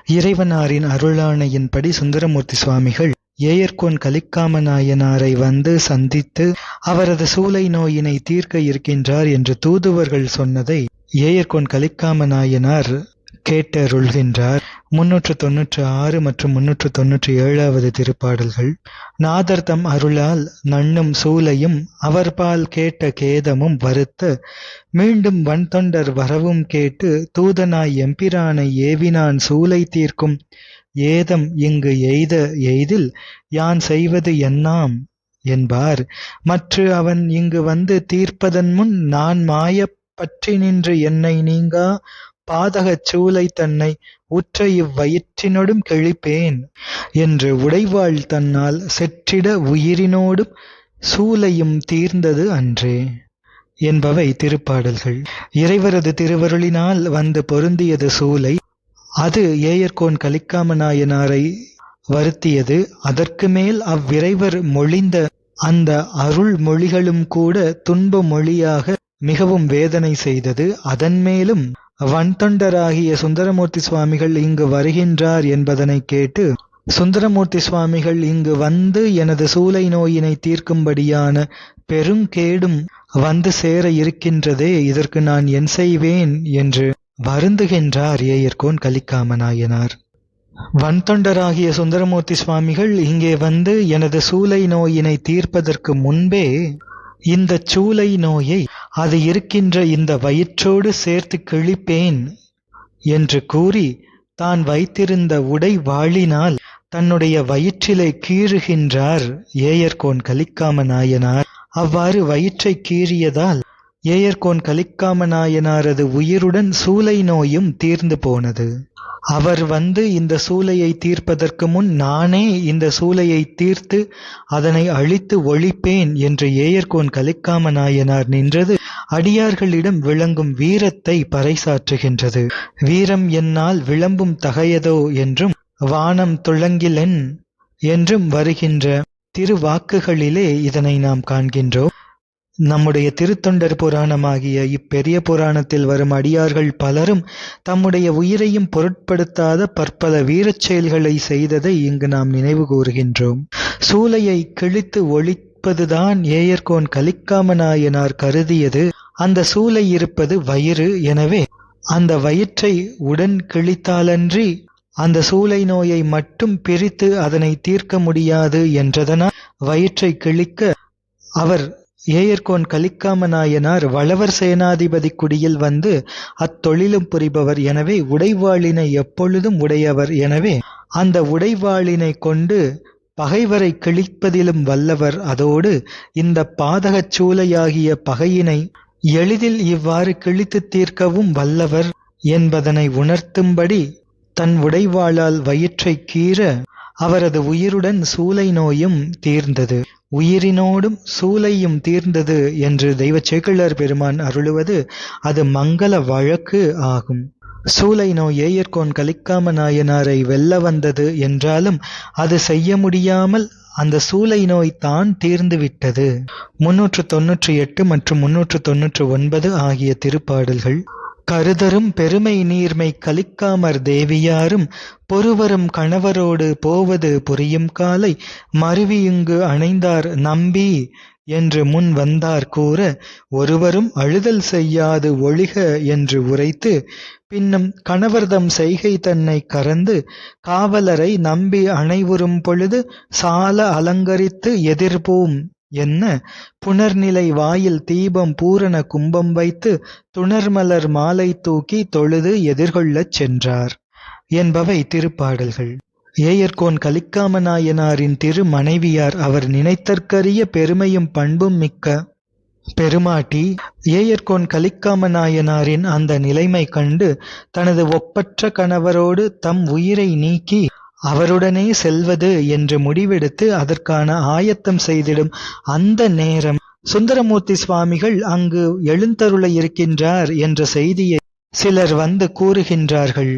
இறைவனாரின் அருளாணையின்படி சுந்தரமூர்த்தி சுவாமிகள் ஏயர்கோன் கலிக்காம நாயனாரை வந்து சந்தித்து அவரது சூலை நோயினை தீர்க்க இருக்கின்றார் என்று தூதுவர்கள் சொன்னதை ஏயர்கோன் கலிக்காம நாயனார் கேட்டருள்கின்றார். 396 மற்றும் 397 திருப்பாடல்கள். நாதர் தம் அருளால் நண்ணும் சூலையும் அவர்பால் கேட்ட கேதமும் வருத்த மீண்டும் வன்தொண்டர் வரவும் கேட்டு தூதனாய் எம்பிரானை ஏவினான் சூலை தீர்க்கும் ஏதம் இங்கு எய்தில் யான் செய்வது என்னாம் என்பார். மற்று அவன் இங்கு வந்து தீர்ப்பதன் முன் நான் மாயப் பற்றி நின்று என்னை நீங்கா பாதகச் சூலை தன்னை உற்ற இவ்வயிற்றினொடும் கிழிப்பேன் என்று உடைவாள் தன்னால் செற்றிட உயிரினோடும் சூலையும் தீர்ந்தது அன்றே என்பவை திருப்பாடல்கள். இறைவரது திருவருளினால் வந்து பொருந்தியது சூலை. அது ஏயர்கோன் கலிக்காம நாயனாரை வருத்தியது. அதற்கு மேல் அவ்விறைவர் மொழிந்த அந்த அருள் மொழிகளும் கூட துன்ப மொழியாக மிகவும் வேதனை செய்தது. அதன் மேலும் வன்தொண்டராகிய சுந்தரமூர்த்தி சுவாமிகள் இங்கு வருகின்றார் என்பதனை கேட்டு சுந்தரமூர்த்தி சுவாமிகள் இங்கு வந்து எனது சூலை நோயினை தீர்க்கும்படியான பெருங்கேடும் வந்து சேர இருக்கின்றதே, இதற்கு நான் என் செய்வேன் என்று வருந்துகின்றார் ஏயர்கோன் கலிக்காம நாயனார். வன்தொண்டராகிய சுந்தரமூர்த்தி சுவாமிகள் இங்கே வந்து எனது சூலை நோயினை தீர்ப்பதற்கு முன்பே இந்த சூலை நோயை அது இருக்கின்ற இந்த வயிற்றோடு சேர்த்து கிழிப்பேன் என்று கூறி தான் வைத்திருந்த உடை வாளினால் தன்னுடைய வயிற்றிலே கீறுகின்றார் ஏயர்கோன் கலிக்காம நாயனார். அவ்வாறு வயிற்றை கீறியதால் ஏயர்கோன் கலிக்காம நாயனாரது உயிருடன் சூலை நோயும் தீர்ந்து போனது. அவர் வந்து இந்த சூலையை தீர்ப்பதற்கு முன் நானே இந்த சூலையை தீர்த்து அதனை அழித்து ஒழிப்பேன் என்று ஏயர்கோன் கலிக்காம நாயனார் நின்றது அடியார்களிடம் விளங்கும் வீரத்தை பறைசாற்றுகின்றது. வீரம் என்னால் விளம்பும் தகையதோ என்றும் வானம் துளங்கிலென் என்றும் வருகின்ற திருவாக்குகளிலே இதனை நாம் காண்கின்றோம். நம்முடைய திருத்தொண்டர் புராணமாகிய இப்பெரிய புராணத்தில் வரும் அடியார்கள் பலரும் தம்முடைய உயிரையும் பொருட்படுத்தாத பற்பல வீரச் செயல்களை செய்ததை இங்கு நாம் நினைவு கூறுகின்றோம். சூலையை கிழித்து ஒழிப்பதுதான் ஏயர்கோன் கலிக்காம நாயனார் கருதியது. அந்த சூலை இருப்பது வயிறு. எனவே அந்த வயிற்றை உடன் கிழித்தாலன்றி அந்த சூலை நோயை மட்டும் பிரித்து அதனை தீர்க்க முடியாது என்றதனால் வயிற்றை கிழிக்க அவர் ஏயர்கோன் கலிக்காம நாயனார் வளவர் சேனாதிபதி குடியில் வந்து அத்தொழிலும் புரிபவர். எனவே உடைவாளினை எப்பொழுதும் உடையவர். எனவே அந்த உடைவாளினை கொண்டு பகைவரை கிழிப்பதிலும் வல்லவர். அதோடு இந்த பாதகச் சூலையாகிய பகையினை எளிதில் இவ்வாறு கிழித்து தீர்க்கவும் வல்லவர் என்பதனை உணர்த்தும்படி தன் உடைவாளால் வயிற்றை கீற அவரது உயிருடன் சூலை நோயும் தீர்ந்தது, உயிரினோடும் சூலையும் தீர்ந்தது என்று தெய்வச் சேக்கிழார் பெருமான் அருளுவது அது மங்கள வழக்கு ஆகும். சூலை நோய் ஏயர்கோன் கலிக்காம நாயனாரை வெல்ல வந்தது என்றாலும் அது செய்ய முடியாமல் அந்த சூலை நோய் தான் தீர்ந்துவிட்டது. 398 மற்றும் 399 ஆகிய திருப்பாடல்கள். கருதரும் பெருமை நீர்மை கலிக்காமர் தேவியாரும் பொறுவரும் கணவரோடு போவது புரியும் காலை மருவி இங்கு அணைந்தார் நம்பி என்று முன் வந்தார் கூற ஒருவரும் அழுதல் செய்யாது ஒழிக என்று உரைத்து பின்னும் கணவர்தம் செய்கை தன்னை கறந்து காவலரை நம்பி அணைவுறும் பொழுது சால அலங்கரித்து எதிர்போம் என்ன புனர்நிலை வாயில் தீபம் பூரண கும்பம் வைத்து துணர்மலர் மாலை தூக்கி தொழுது எதிர்கொள்ளச் சென்றார் என்பவை திருப்பாடல்கள். ஏயர்கோன் கலிக்காம நாயனாரின் திரு மனைவியார். அவர் நினைத்தற்கரிய பெருமையும் பண்பும் மிக்க பெருமாட்டி. ஏயர்கோன் கலிக்காம நாயனாரின் அந்த நிலைமை கண்டு தனது ஒப்பற்ற கணவரோடு தம் உயிரை நீக்கி அவருடனே செல்வது என்று முடிவெடுத்து அதற்கான ஆயத்தம் செய்திடும் அந்த நேரம் சுந்தரமூர்த்தி சுவாமிகள் அங்கு எழுந்தருள இருக்கின்றார் என்ற செய்தியை சிலர் வந்து கூறுகின்றார்கள்.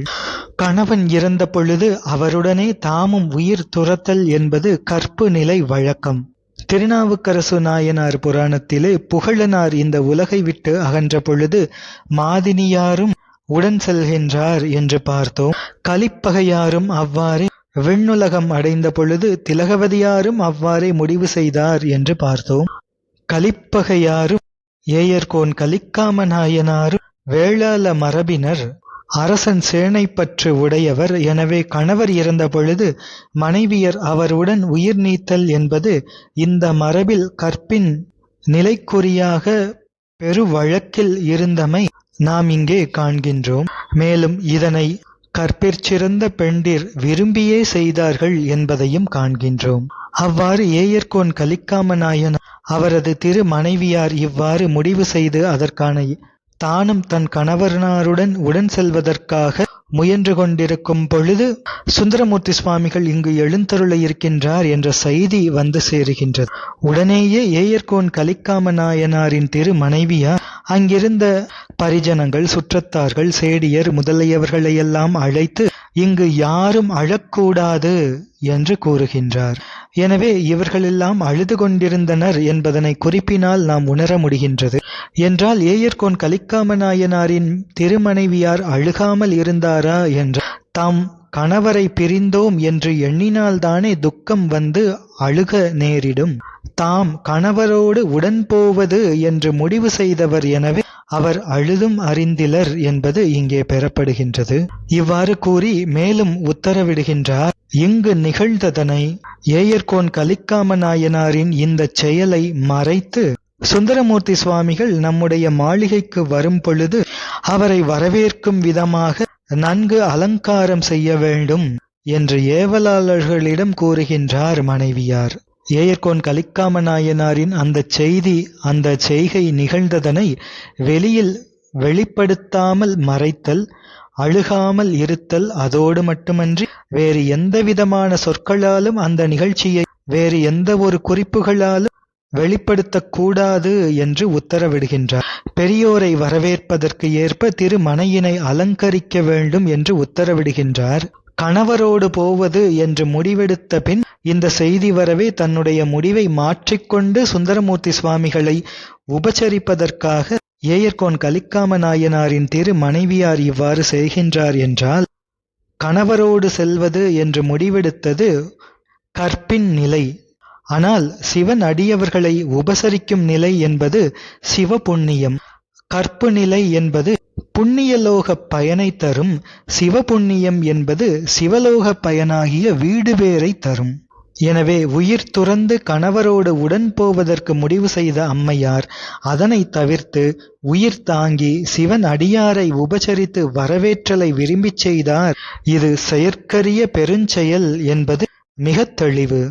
கணவன் இறந்த பொழுது அவருடனே தாமும் உயிர் துறத்தல் என்பது கற்பு நிலை வழக்கம். திருநாவுக்கரசு நாயனார் புராணத்திலே புகழனார் இந்த உலகை விட்டு அகன்ற பொழுது மாதினியாரும் உடன் செல்கின்றார் என்று பார்த்தோம். கலிப்பகையாரும் அவ்வாறே விண்ணுலகம் அடைந்த பொழுது திலகவதியாரும் அவ்வாறே முடிவு செய்தார் என்று பார்த்தோம். கலிப்பகையாரும் ஏயர்கோன் கலிக்காம நாயனாரும் வேளாள மரபினர். அரசன் சேனைப்பற்று உடையவர். எனவே கணவர் இறந்த பொழுது மனைவியர் அவருடன் உயிர் நீத்தல் என்பது இந்த மரபில் கற்பின் நிலைக்குறியாக பெரு வழக்கில் இருந்தமை நாம் இங்கே காண்கின்றோம். மேலும் இதனை கற்பிற்சிறந்த பெண்டிர் விரும்பியே செய்தார்கள் என்பதையும் காண்கின்றோம். அவ்வாறு ஏயர்கோன் கலிக்காம நாயனார் அவரது திரு மனைவியார் இவ்வாறு முடிவு செய்து அதற்கான தானும் தன் கணவனாருடன் உடன் செல்வதற்காக முயன்று கொண்டிருக்கும் பொழுது சுந்தரமூர்த்தி சுவாமிகள் இங்கு எழுந்தருள இருக்கின்றார் என்ற செய்தி வந்து சேருகின்றது. உடனேயே ஏயர்கோன் கலிக்காம நாயனாரின் திரு மனைவியார் அங்கிருந்த பரிஜனங்கள், சுற்றத்தார்கள், சேடியர் முதலியவர்களையெல்லாம் அழைத்து இங்கு யாரும் அழக்கூடாது என்று கூறுகின்றார். எனவே இவர்களெல்லாம் அழுது கொண்டிருந்தனர் என்பதனை குறிப்பினால் நாம் உணர முடிகின்றது. என்றால் ஏயர்கோன் கலிக்காம நாயனாரின் திருமனைவியார் அழுகாமல் இருந்தாரா என்ற தாம் கணவரை பிரிந்தோம் என்று எண்ணினால்தானே துக்கம் வந்து அழுக நேரிடும். தாம் கணவரோடு உடன் போவது என்று முடிவு செய்தவர். எனவே அவர் அழுதும் அறிந்திலர் என்பது இங்கே பெறப்படுகின்றது. இவ்வாறு கூறி மேலும் உத்தரவிடுகின்றார். இங்கு நிகழ்ந்ததனை ஏயர்கோன் கலிக்காம நாயனாரின் இந்த செயலை மறைத்து சுந்தரமூர்த்தி சுவாமிகள் நம்முடைய மாளிகைக்கு வரும் பொழுது அவரை வரவேற்கும் விதமாக நன்கு அலங்காரம் செய்ய வேண்டும் என்று ஏவலாளர்களிடம் கூறுகின்றார் மனைவியார். ஏயர்கோன் கலிக்காம நாயனாரின் அந்த செய்தி, அந்த செய்கை நிகழ்ந்ததனை வெளியில் வெளிப்படுத்தாமல் மறைத்தல், அழுகாமல் இருத்தல், அதோடு மட்டுமன்றி வேறு எந்தவிதமான சொற்களாலும் அந்த நிகழ்ச்சியை வேறு எந்த ஒரு குறிப்புகளாலும் வெளிப்படுத்தக்கூடாது என்று உத்தரவிடுகின்றார். பெரியோரை வரவேற்பதற்கு ஏற்ப திருமனையினை அலங்கரிக்க வேண்டும் என்று உத்தரவிடுகின்றார். கணவரோடு போவது என்று முடிவெடுத்த பின் இந்த செய்தி வரவே தன்னுடைய முடிவை மாற்றிக்கொண்டு சுந்தரமூர்த்தி சுவாமிகளை உபசரிப்பதற்காக ஏயர்கோன் கலிக்காம நாயனாரின் திரு மனைவியார் இவ்வாறு செய்கின்றார் என்றால், கணவரோடு செல்வது என்று முடிவெடுத்தது கற்பின் நிலை. ஆனால் சிவன் அடியவர்களை உபசரிக்கும் நிலை என்பது சிவபுண்ணியம். கற்பு நிலை என்பது புண்ணியலோக பயனை தரும். சிவபுண்ணியம் என்பது சிவலோக பயனாகிய வீடு பேரை தரும். எனவே உயிர் துறந்து கணவரோடு உடன் போவதற்கு முடிவு செய்த அம்மையார் அதனை தவிர்த்து உயிர் தாங்கி சிவன் அடியாரை உபசரித்து வரவேற்றலை விரும்பிச் செய்தார். இது செயற்கரிய பெருஞ்செயல் என்பது மிக தெளிவு.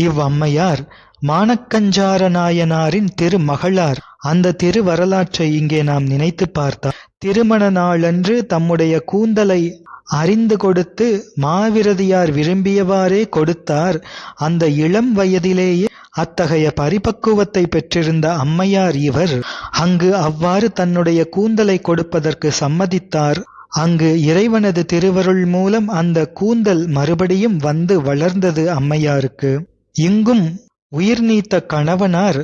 இவ்வம்மையார் மானக்கஞ்சார நாயனாரின் திருமகளார். அந்த திரு வரலாற்றை இங்கே நாம் நினைத்து பார்த்தால், திருமண நாளன்று தம்முடைய கூந்தலை அறிந்து கொடுத்து மாவிரதியார் விரும்பியவாறே கொடுத்தார். அந்த இளம் வயதிலேயே அத்தகைய பரிபக்குவத்தை பெற்றிருந்த அம்மையார் இவர். அங்கு அவ்வாறு தன்னுடைய கூந்தலை கொடுப்பதற்கு சம்மதித்தார். அங்கு இறைவனது திருவருள் மூலம் அந்த கூந்தல் மறுபடியும் வந்து வளர்ந்தது அம்மையாருக்கு. இங்கும் உயிர் நீத்த கணவனார்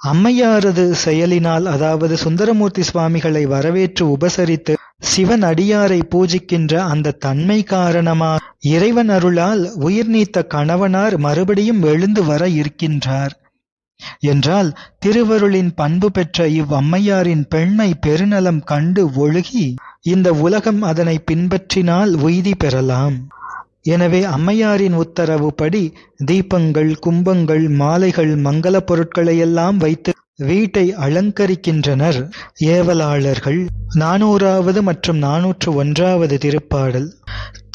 அம்மையாரது செயலினால், அதாவது சுந்தரமூர்த்தி சுவாமிகளை வரவேற்று உபசரித்து சிவன் அடியாரை பூஜிக்கின்ற அந்த தன்மை காரணமாக இறைவன் அருளால் உயிர் நீத்த கணவனார் மறுபடியும் எழுந்து வர இருக்கின்றார் என்றால், திருவருளின் பண்பு பெற்ற இவ்வம்மையாரின் பெண்மை பெருநலம் கண்டு ஒழுகி இந்த உலகம் அதனை பின்பற்றினால் உய்தி பெறலாம். எனவே அம்மையாரின் உத்தரவுப்படி தீபங்கள், கும்பங்கள், மாலைகள், மங்கள பொருட்களையெல்லாம் வைத்து வீட்டை அலங்கரிக்கின்றனர் ஏவலாளர்கள். 400வது மற்றும் 401வது திருப்பாடல்.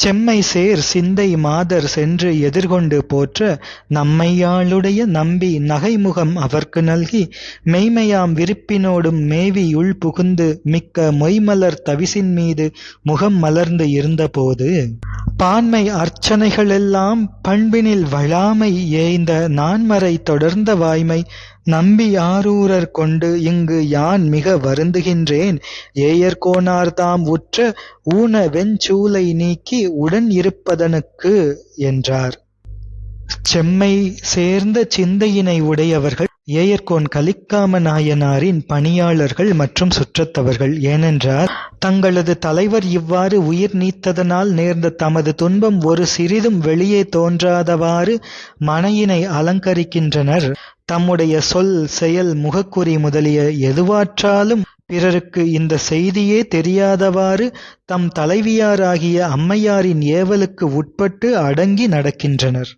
செம்மை சேர் சிந்தை மாதர் சென்று எதிர்கொண்டு போற்ற நம்மையாளுடைய நம்பி நகைமுகம் அவர்க்கு நல்கி மெய்மையாம் விருப்பினோடும் மேவியுள் புகுந்து மிக்க மொய்மலர் தவிசின் மீது முகம் மலர்ந்து இருந்தபோது பான்மை அர்ச்சனைகளெல்லாம் பண்பினில் வளாமை ஏய்ந்த நான்மறை தொடர்ந்த வாய்மை நம்பி ஆரூரர் கொண்டு இங்கு யான் மிக வருந்துகின்றேன். ஏயர்கோனார்தாம் உற்ற ஊன வெஞ்சூலை நீக்கி உடன் இருப்பதனுக்கு என்றார். செம்மை சேர்ந்த சிந்தையினை உடையவர்கள் ஏயர்கோன் கலிக்காம நாயனாரின் பணியாளர்கள் மற்றும் சுற்றத்தவர்கள். ஏனென்றால் தங்களது தலைவர் இவ்வாறு உயிர் நீத்ததனால் நேர்ந்த தமது துன்பம் ஒரு சிறிதும் வெளியே தோன்றாதவாறு மனையினை அலங்கரிக்கின்றனர். தம்முடைய சொல், செயல், முகக்குறி முதலிய எதுவாற்றாலும் பிறருக்கு இந்த செய்தியே தெரியாதவாறு தம் தலைவியாராகிய அம்மையாரின் ஏவலுக்கு உட்பட்டு அடங்கி நடக்கின்றனர்.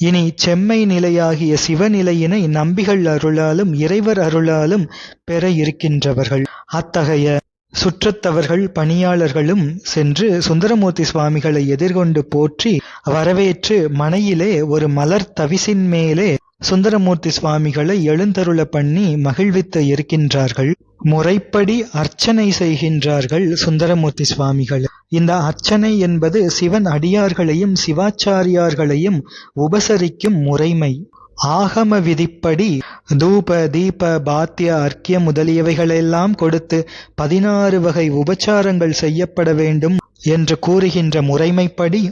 இனி செம்மை நிலையாகிய சிவநிலையினை நம்பிகள் அருளாலும் இறைவர் அருளாலும் பெற இருக்கின்றவர்கள். அத்தகைய சுற்றத்தவர்கள் பணியாளர்களும் சென்று சுந்தரமூர்த்தி சுவாமிகளை எதிர்கொண்டு போற்றி வரவேற்று மனையிலே ஒரு மலர் தவிசின் மேலே சுந்தரமூர்த்தி சுவாமிகளை எழுந்தருள பண்ணி மகிழ்வித்து இருக்கின்றார்கள். முறைப்படி அர்ச்சனை செய்கின்றார்கள் சுந்தரமூர்த்தி சுவாமிகள். இந்த அர்ச்சனை என்பது சிவன் அடியார்களையும் சிவாச்சாரியார்களையும் உபசரிக்கும் முறைமை. ஆகம விதிப்படி தூப, தீப, பாத்திய, அர்க்கியம் முதலியவைகளெல்லாம் கொடுத்து 16 வகை உபச்சாரங்கள் செய்யப்பட வேண்டும் என்று கூறுகின்ற முறைமைப்படி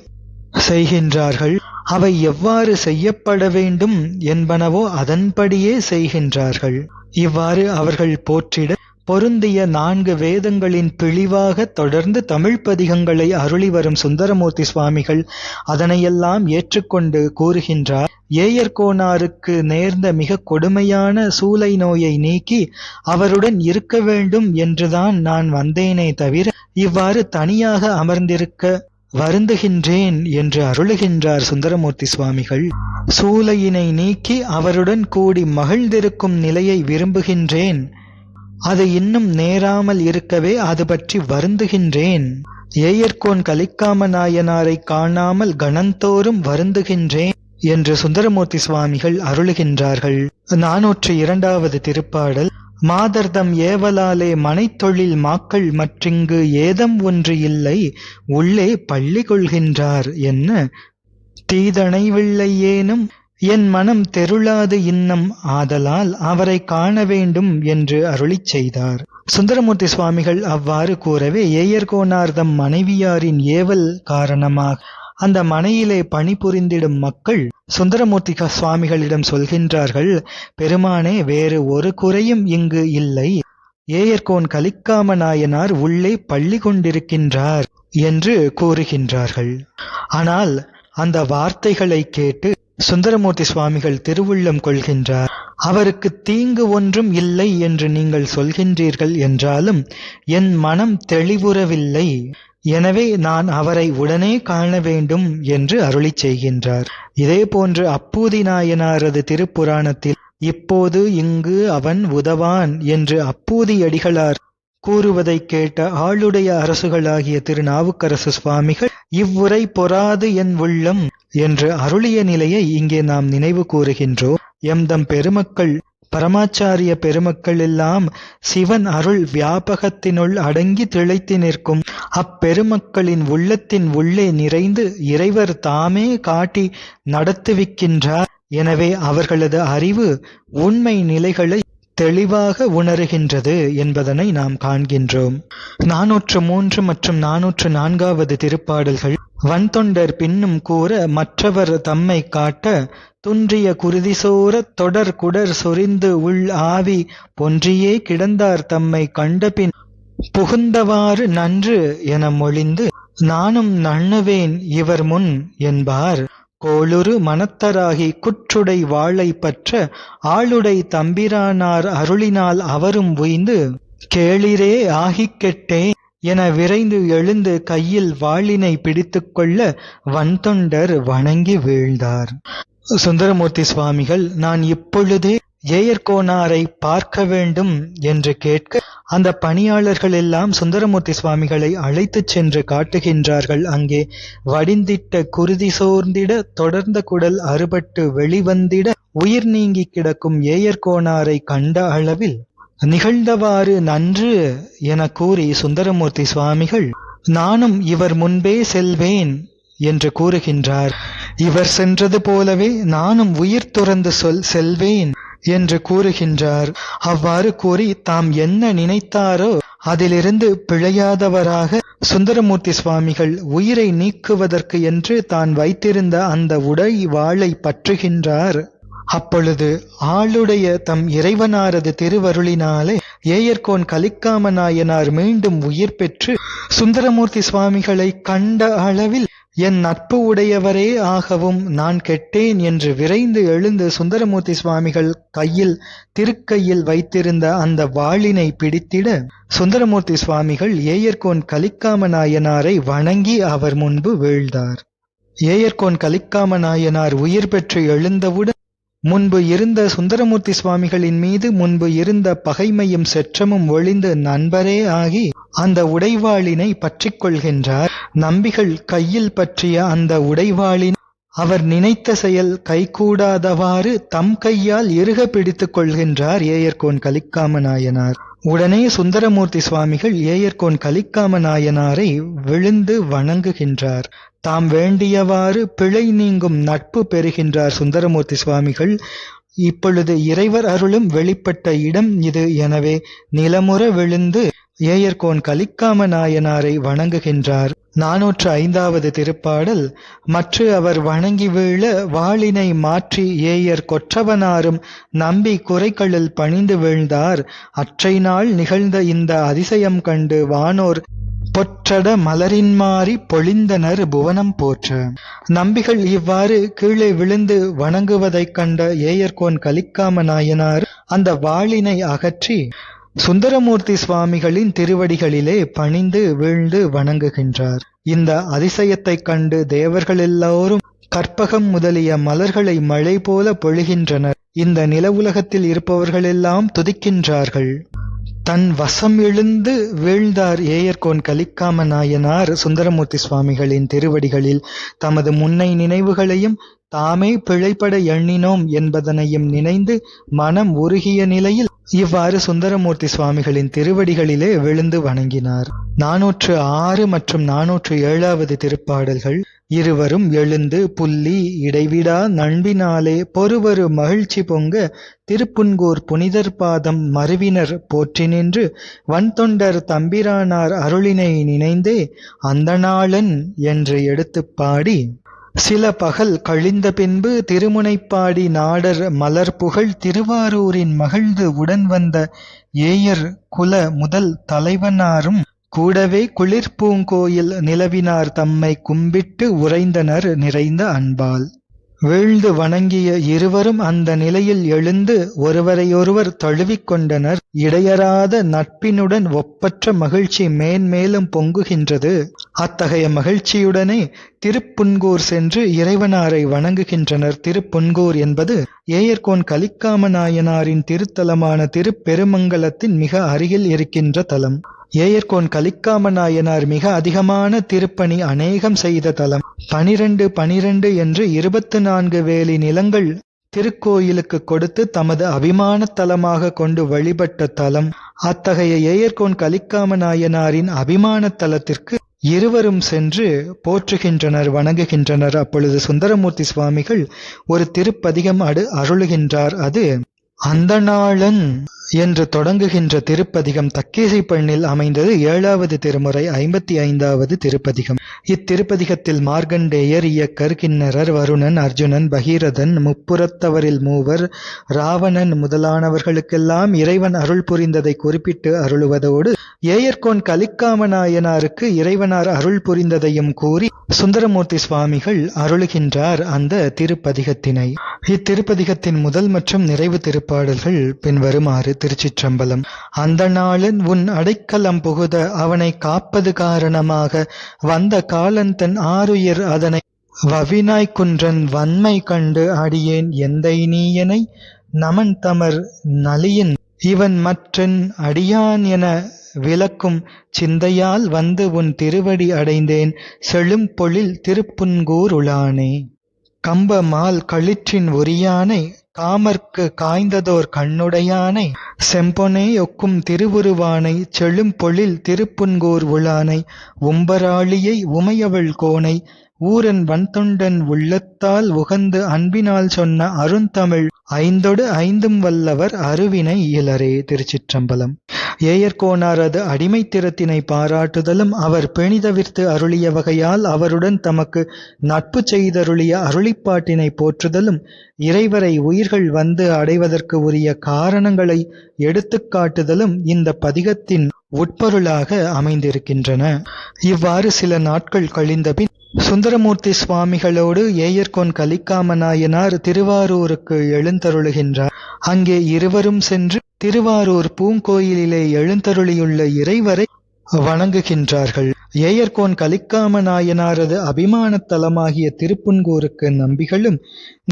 செய்கின்றார்கள். அவை எவ்வாறு செய்யப்பட வேண்டும் என்பனவோ அதன்படியே செய்கின்றார்கள். இவ்வாறு அவர்கள் போற்றிட பொருந்திய 4 வேதங்களின் பிழிவாக தொடர்ந்து தமிழ் பதிகங்களை அருளி வரும் சுந்தரமூர்த்தி சுவாமிகள் அதனையெல்லாம் ஏற்றுக்கொண்டு கூறுகின்றார். ஏயர்கோனாருக்கு நேர்ந்த மிக கொடுமையான சூலை நோயை நீக்கி அவருடன் இருக்க வேண்டும் என்றுதான் நான் வந்தேனே தவிர இவ்வாறு தனியாக அமர்ந்திருக்க வருந்துகின்றேன் என்று அருளுகின்றார் சுந்தரமூர்த்தி சுவாமிகள். சூலையினை நீக்கி அவருடன் கூடி மகிழ்ந்திருக்கும் நிலையை விரும்புகின்றேன். அது இன்னும் நேராமல் இருக்கவே அது பற்றி வருந்துகின்றேன். ஏயர்கோன் கலிக்காம நாயனாரை காணாமல் கணந்தோறும் வருந்துகின்றேன் என்று சுந்தரமூர்த்தி சுவாமிகள் அருளுகின்றார்கள். 402வது திருப்பாடல். மாதர்தம் ஏவலாலே மனைத்தொழில் மாக்கள் மற்றிங்கு ஏதம் ஒன்று இல்லை உள்ளே பள்ளி கொள்கின்றார் என்ன தீதணைவில்லை ஏனும் என் மனம் தெருளாது இன்னம் ஆதலால் அவரை காண வேண்டும் என்று அருளிச் செய்தார். சுந்தரமூர்த்தி சுவாமிகள் அவ்வாறு கூறவே ஏயர்கோனார்தம் மனைவியாரின் ஏவல் காரணமாக அந்த மனையிலே பணிபுரிந்திடும் மக்கள் சுந்தரமூர்த்தி சுவாமிகளிடம் சொல்கின்றார்கள், பெருமானே, வேறு ஒரு குறையும் இங்கு இல்லை. ஏயர்கோன் கலிக்காம நாயனார் உள்ளே பள்ளி கொண்டிருக்கின்றார் என்று கூறுகின்றார்கள். ஆனால் அந்த வார்த்தைகளை கேட்டு சுந்தரமூர்த்தி சுவாமிகள் திருவுள்ளம் கொள்கின்றார். அவருக்கு தீங்கு ஒன்றும் இல்லை என்று நீங்கள் சொல்கின்றீர்கள் என்றாலும் என் மனம் தெளிவுறவில்லை. எனவே நான் அவரை உடனே காண வேண்டும் என்று அருளிச் செய்கின்றார். இதே போன்று அப்பூதி நாயனாரது திருப்புராணத்தில் இப்போது இங்கு அவன் உதவான் என்று அப்பூதி அடிகளார் கூறுவதைக் கேட்ட ஆளுடைய அரசுகளாகிய திருநாவுக்கரசு சுவாமிகள் இவ்வுரை பொறாது என் உள்ளம் என்று அருளிய நிலையை இங்கே நாம் நினைவு கூறுகின்றோம். எம்தம் பெருமக்கள் பரமாச்சாரிய பெருமக்கள் எல்லாம் சிவன் அருள் வியாபகத்தினுள் அடங்கி திளைத்து நிற்கும் அப்பெருமக்களின் உள்ளத்தின் உள்ளே நிறைந்து இறைவர் தாமே காட்டி நடத்துவிக்கின்றார். எனவே அவர்களது அறிவு உண்மை நிலைகளை தெளிவாக உணருகின்றது என்பதனை நாம் காண்கின்றோம். 403 மற்றும் 404வது திருப்பாடல்கள். வன்தொண்டர் பின்னும் கூற மற்றவர் தம்மை காட்ட துன்றிய குருதிசோர தொடர் குடர் சொரிந்து உள் ஆவி பொன்றியே கிடந்தார் தம்மை கண்டபின் புகுந்தவாறு நன்று என மொழிந்து நானும் நண்ணுவேன் இவர் முன் என்பார். கோளுரு மனத்தராகி குற்றுடை வாளை பற்ற ஆளுடை தம்பிரானார் அருளினால் அவரும் உய்ந்து கேளிரே ஆகிக் கெட்டேன் என விரைந்து எழுந்து கையில் வாளினை பிடித்துக் கொள்ள வன்தொண்டர் வணங்கி வீழ்ந்தார். சுந்தரமூர்த்தி சுவாமிகள், நான் இப்பொழுதே ஏயர்கோனாரை பார்க்க வேண்டும் என்று கேட்க அந்த பணியாளர்கள் எல்லாம் சுந்தரமூர்த்தி சுவாமிகளை அழைத்துச் சென்று காட்டுகின்றார்கள். அங்கே வடிந்திட்ட குருதி சோர்ந்திட தொடர்ந்த குடல் அறுபட்டு வெளிவந்திட உயிர் நீங்கி கிடக்கும் ஏயர்கோனாரை கண்ட அளவில் நிகழ்ந்தவாறு நன்று என கூறி சுந்தரமூர்த்தி சுவாமிகள் நானும் இவர் முன்பே செல்வேன் என்று கூறுகின்றார். இவர் சென்றது போலவே நானும் உயிர் துறந்து செல்வேன் என்று கூறுகின்றார். அவ்வாறு கூறி தாம் என்ன நினைத்தாரோ அதிலிருந்து பிழையாதவராக சுந்தரமூர்த்தி சுவாமிகள் உயிரை நீக்குவதற்கு என்று தான் வைத்திருந்த அந்த உடை வாளை பற்றுகின்றார். அப்பொழுது ஆளுடைய தம் இறைவனாரது திருவருளினாலே ஏயர்கோன் கலிக்காம நாயனார் மீண்டும் உயிர் பெற்று சுந்தரமூர்த்தி சுவாமிகளை கண்ட அளவில் என் நட்பு உடையவரே ஆகவும் நான் கெட்டேன் என்று விரைந்து எழுந்து சுந்தரமூர்த்தி சுவாமிகள் திருக்கையில் வைத்திருந்த அந்த வாளினை பிடித்திட சுந்தரமூர்த்தி சுவாமிகள் ஏயர்கோன் கலிக்காம நாயனாரை வணங்கி அவர் முன்பு வீழ்ந்தார். ஏயர்கோன் கலிக்காம நாயனார் உயிர் பெற்று எழுந்தவுடன் முன்பு இருந்த சுந்தரமூர்த்தி சுவாமிகளின் மீது முன்பு இருந்த பகைமையும் செற்றமும் ஒளிந்து நண்பரே ஆகி அந்த உடைவாளினை பற்றிக் கொள்கின்றார். நம்பிகள் கையில் பற்றிய அந்த உடைவாளினை அவர் நினைத்த செயல் கைகூடாதவாறு தம் கையால் இறுக பிடித்துக் கொள்கின்றார் ஏயர்கோன் கலிக்காம நாயனார். உடனே சுந்தரமூர்த்தி சுவாமிகள் ஏயர்கோன் கலிக்காம நாயனாரை விழுந்து வணங்குகின்றார். தாம் வேண்டியவாறு பிழை நீங்கும் நட்பு பெறுகின்றார் சுந்தரமூர்த்தி சுவாமிகள். இப்பொழுது இறைவர் அருளும் வெளிப்பட்ட இடம் இது. எனவே நிலமுற விழுந்து ஏயர்கோன் கலிக்காம நாயனாரை வணங்குகின்றார். 405வது திருப்பாடல். மற்ற அவர் வணங்கி வீழ வாளினை மாற்றி ஏயர் கொற்றவனாரும் நம்பி குறைகளில் பணிந்து வீழ்ந்தார். அற்றை நாள் நிகழ்ந்த இந்த அதிசயம் கண்டு வானோர் பொற்றட மலரின்மாறி பொழிந்தனர் புவனம் போற்ற. நம்பிகள் இவ்வாறு கீழே விழுந்து வணங்குவதைக் கண்ட ஏயர்கோன் கலிக்காம நாயனார் அந்த வாளினை அகற்றி சுந்தரமூர்த்தி சுவாமிகளின் திருவடிகளிலே பணிந்து வீழ்ந்து வணங்குகின்றார். இந்த அதிசயத்தைக் கண்டு தேவர்கள் எல்லோரும் கற்பகம் முதலிய மலர்களை மழை போல பொழிகின்றனர். இந்த நில உலகத்தில் இருப்பவர்களெல்லாம் துதிக்கின்றார்கள். தன் வசம் எழுந்து வீழ்ந்தார் ஏயர்கோன் கலிக்காம நாயனார் சுந்தரமூர்த்தி சுவாமிகளின் திருவடிகளில். தமது முன்னை நினைவுகளையும் தாமே பிழைப்பட எண்ணினோம் என்பதனையும் நினைந்து மனம் உருகிய நிலையில் இவ்வாறு சுந்தரமூர்த்தி சுவாமிகளின் திருவடிகளிலே விழுந்து வணங்கினார். 406 மற்றும் 407வது திருப்பாடல்கள். இருவரும் எழுந்து புல்லி இடைவிடா நண்பினாலே பொறுவரு மகிழ்ச்சி பொங்க திருப்புன்கூர் புனிதர் பாதம் மருவினர் போற்றி நின்று வன்தொண்டர் தம்பிரானார் அருளினை நினைந்தே அந்தணாளன் என்று எடுத்துப் பாடி சில பகல் கழிந்த பின்பு திருமுனைப்பாடி நாடர் மலர் புகழ் திருவாரூரின் மகிழ்ந்து உடன் வந்த ஏயர் குல முதல் தலைவனாரும் கூடவே குளிர்பூங்கோயில் நிலவினார் தம்மை கும்பிட்டு உறைந்தனர் நிறைந்த அன்பால். வீழ்ந்து வணங்கிய இருவரும் அந்த நிலையில் எழுந்து ஒருவரையொருவர் தழுவிக்கொண்டனர். இடையறாத நட்பினுடன் ஒப்பற்ற மகிழ்ச்சி மேன்மேலும் பொங்குகின்றது. அத்தகைய மகிழ்ச்சியுடனே திருப்புன்கூர் சென்று இறைவனாரை வணங்குகின்றனர். திருப்புன்கூர் என்பது ஏயர்கோன் கலிக்காம நாயனாரின் திருத்தலமான திருப்பெருமங்கலத்தின் மிக அருகில் இருக்கின்ற தலம். ஏயர்கோன் கலிக்காம நாயனார் மிக அதிகமான திருப்பணி அநேகம் செய்த தலம். 12 என்று 24 வேலி நிலங்கள் திருக்கோயிலுக்கு கொடுத்து தமது அபிமான தலமாக கொண்டு வழிபட்ட தலம். அத்தகைய ஏயர்கோன் கலிக்காம நாயனாரின் அபிமான தலத்திற்கு இருவரும் சென்று போற்றுகின்றனர், வணங்குகின்றனர். அப்பொழுது சுந்தரமூர்த்தி சுவாமிகள் ஒரு திருப்பதிகம் அருளுகின்றார். அது அந்தணாளன் என்று தொடங்குகின்ற திருப்பதிகம். தக்கேசி பண்ணில் அமைந்தது. 7வது திருமுறை 55வது திருப்பதிகம். இத்திருப்பதிகத்தில் மார்கண்டேயர், இயக்கர், கிண்ணரர், வருணன், அர்ஜுனன், பகீரதன், முப்புறத்தவரில் மூவர், ராவணன் முதலானவர்களுக்கெல்லாம் இறைவன் அருள் புரிந்ததை குறிப்பிட்டு அருளுவதோடு ஏயர்கோன் கலிக்காம நாயனாருக்கு இறைவனார் அருள் புரிந்ததையும் கூறி சுந்தரமூர்த்தி சுவாமிகள் அருளுகின்றார் அந்த திருப்பதிகத்தினை. இத்திருப்பதிகத்தின் முதல் மற்றும் நிறைவு திருப்பாடல்கள் பின்வருமாறு. திருச்சிற்றம்பலம். அந்த நாளன் உன் அடைக்கலம் புகுத அவனை காப்பது காரணமாக வந்த காலன் தன் ஆருயிர் அதனை வவினாய்க்குன்றன் வன்மை கண்டு அடியேன் எந்தை நீயனை நமன் தமர் நலியின் இவன் மற்றன் அடியான் என விளக்கும் சிந்தையால் வந்து உன் திருவடி அடைந்தேன் செழும் பொழில் திருப்புன்கூர் உளானே. கம்ப மால் களிற்றின் ஒரியானை காமர்க்கு காய்ந்ததோர் கண்ணுடையானை செம்பொனே ஒக்கும் திருவுருவானை செழும் பொழில் திருப்புன்கூர் உளானை உம்பராளியை உமையவள் கோனை ஊரன் வன்தொண்டன் உள்ளத்தால் உகந்து அன்பினால் சொன்ன அருந்தமிழ் 5 வல்லவர் அருவினை இயலரே. திருச்சிற்றம்பலம். ஏயர்கோனாரது அடிமைத்திறத்தினை பாராட்டுதலும் அவர் பெணிதவிர்த்து அருளிய வகையால் அவருடன் தமக்கு நட்பு செய்தருளிய அருளிப்பாட்டினை போற்றுதலும் இறைவரை உயிர்கள் வந்து அடைவதற்கு உரிய காரணங்களை எடுத்துக் காட்டுதலும் இந்த பதிகத்தின் உட்பொருளாக அமைந்திருக்கின்றன. இவ்வாறு சில நாட்கள் கழிந்தபின் சுந்தரமூர்த்தி சுவாமிகளோடு ஏயர்கோன் கலிக்காம நாயனார் திருவாரூருக்கு எழுந்தருளுகின்றார். அங்கே இருவரும் சென்று திருவாரூர் பூங்கோயிலிலே எழுந்தருளியுள்ள இறைவரை வணங்குகின்றார்கள். ஏயர்கோன் கலிக்காம நாயனாரது அபிமானத் தலமாகிய திருப்புன்கூருக்கு நம்பிகளும்,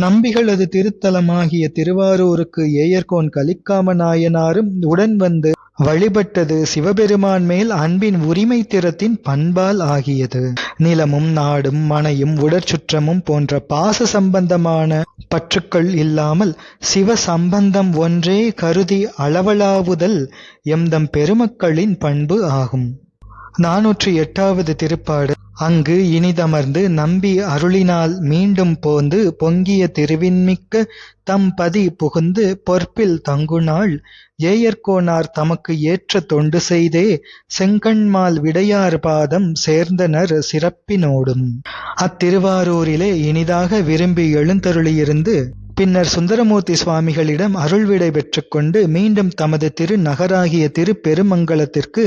நம்பிகளது திருத்தலமாகிய திருவாரூருக்கு ஏயர்கோன் கலிக்காம நாயனாரும் உடன் வந்து வழிபட்டது சிவபெருமான் மேல் அன்பின் உரிமை திறத்தின் பண்பால் ஆகியது. நிலமும் நாடும் மனையும் உடற்சுற்றமும் போன்ற பாச சம்பந்தமான பற்றுக்கள் இல்லாமல் சிவ சம்பந்தம் ஒன்றே கருதி அளவலாவுதல் எம்தம் பெருமக்களின் பண்பு ஆகும். 408வது திருப்பாடு. அங்கு இனிதமர்ந்து நம்பி அருளினால் மீண்டும் போந்து பொங்கிய திருவின்மிக்க தம்பதி புகுந்து பொற்பில் தங்குநாள் ஏயர்கோனார் தமக்கு ஏற்ற தொண்டு செய்தே செங்கண்மால் விடையார் பாதம் சேர்ந்தனர் சிறப்பினோடும். அத்திருவாரூரிலே இனிதாக விரும்பி எழுந்தருளியிருந்து பின்னர் சுந்தரமூர்த்தி சுவாமிகளிடம் அருள்விடை பெற்றுக்கொண்டு மீண்டும் தமது திருநகராகிய திருப்பெருமங்கலத்திற்கு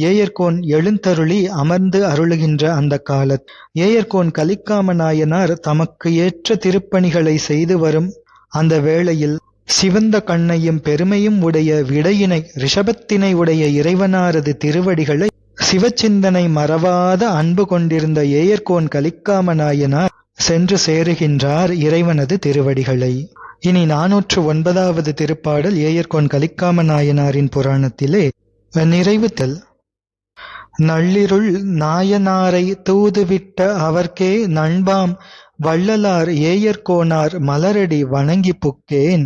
ஏயர்கோன் எழுந்தருளி அமர்ந்து அருளுகின்ற அந்த காலத் ஏயர்கோன் கலிக்காம நாயனார் தமக்கு ஏற்ற திருப்பணிகளை செய்து வரும் அந்த வேளையில் சிவந்த கண்ணையும் பெருமையும் உடைய விடையினை ரிஷபத்தினை உடைய இறைவனாரது திருவடிகளை சிவச்சிந்தனை மறவாத அன்பு கொண்டிருந்த ஏயர்கோன் கலிக்காம நாயனார் சென்று சேருகின்றார் இறைவனது திருவடிகளை. இனி 409வது திருப்பாடல் ஏயர்கோன் கலிக்காம நாயனாரின் புராணத்திலே நிறைவுத்தல். நள்ளிருள் நாயனாரை தூதுவிட்ட அவர்க்கே நண்பாம் வள்ளலார் ஏயர்கோனார் மலரடி வணங்கி புக்கேன்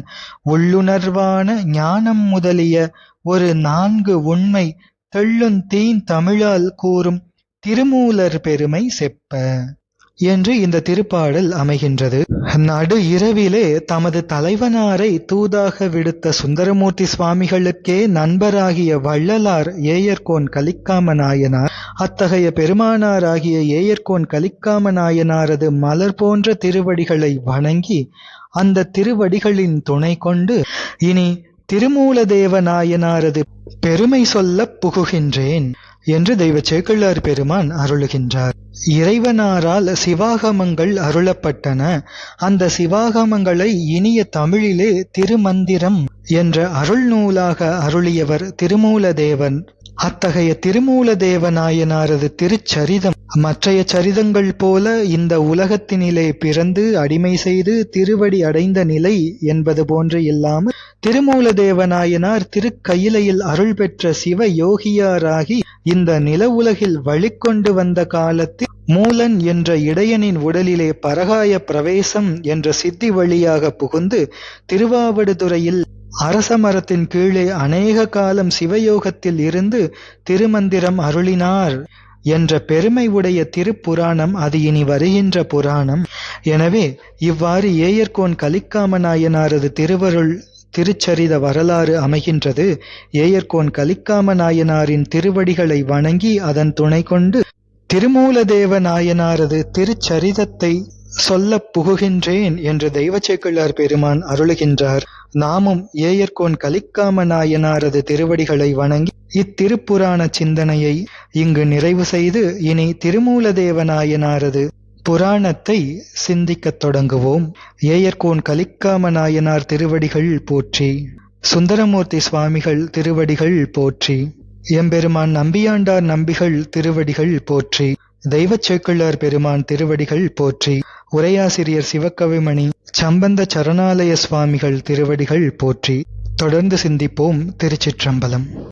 உள்ளுணர்வான ஞானம் முதலிய ஒரு 4 உண்மை தெள்ளுந் தீன் தமிழால் கூறும் திருமூலர் பெருமை செப்ப என்று இந்த திருப்பாடல் அமைகின்றது. நடு இரவிலே தமது தலைவனாரை தூதாக விடுத்த சுந்தரமூர்த்தி சுவாமிகளுக்கே நண்பராகிய வள்ளலார் ஏயர்கோன் கலிக்காம நாயனார் அத்தகைய பெருமானாராகிய ஏயர்கோன் கலிக்காம நாயனாரது மலர் போன்ற திருவடிகளை வணங்கி அந்த திருவடிகளின் துணை கொண்டு இனி திருமூலதேவ நாயனாரது பெருமை சொல்ல புகுகின்றேன் என்று தெய்வ சேக்கிழார் பெருமான் அருளுகின்றார். இறைவனாரால் சிவாகமங்கள் அருளப்பட்டன. அந்த சிவாகமங்களை இனிய தமிழிலே திருமந்திரம் என்ற அருள் நூலாக அருளியவர் திருமூலதேவன். அத்தகைய திருமூலதேவ நாயனாரது திருச்சரிதம் மற்றைய சரிதங்கள் போல இந்த உலகத்தினிலே பிறந்து அடிமை செய்து திருவடி அடைந்த நிலை என்பது போன்று இல்லாமல் திருமூலதேவ நாயனார் திருக்கயிலையில் அருள் பெற்ற சிவ யோகியாராகி இந்த நில உலகில் வழிகொண்டு வந்த காலத்தில் மூலன் என்ற இடையனின் உடலிலே பரகாய பிரவேசம் என்ற சித்தி வழியாக புகுந்து திருவாவடுதுறையில் அரச மரத்தின் கீழே அநேக காலம் சிவயோகத்தில் இருந்து திருமந்திரம் அருளினார் என்ற பெருமை உடைய திருப்புராணம் அது இனி வருகின்ற புராணம். எனவே இவ்வாறு ஏயர்கோன் கலிக்காம நாயனாரது திருவருள் திருச்சரித வரலாறு அமைகின்றது. ஏயர்கோன் கலிக்காம நாயனாரின் திருவடிகளை வணங்கி அதன் துணை கொண்டு திருமூலதேவ நாயனாரது திருச்சரிதத்தை சொல்ல புகுகின்றேன் என்று தெய்வச்சேக்கிழார் பெருமான் அருளுகின்றார். நாமும் ஏயர்கோன் கலிக்காம நாயனாரது திருவடிகளை வணங்கி இத்திருப்புராண சிந்தனையை இங்கு நிறைவு செய்து இனி திருமூலதேவ நாயனாரது புராணத்தை சிந்திக்கத் தொடங்குவோம். ஏயர்கோன் கலிக்காம நாயனார் திருவடிகள் போற்றி. சுந்தரமூர்த்தி சுவாமிகள் திருவடிகள் போற்றி. எம்பெருமான் நம்பியாண்டார் நம்பிகள் திருவடிகள் போற்றி. தெய்வச் சேக்கிழார் பெருமான் திருவடிகள் போற்றி. உரையாசிரியர் சிவகவிமணி சம்பந்த சரணாலய சுவாமிகள் திருவடிகள் போற்றி. தொடர்ந்து சிந்திப்போம். திருச்சிற்றம்பலம்.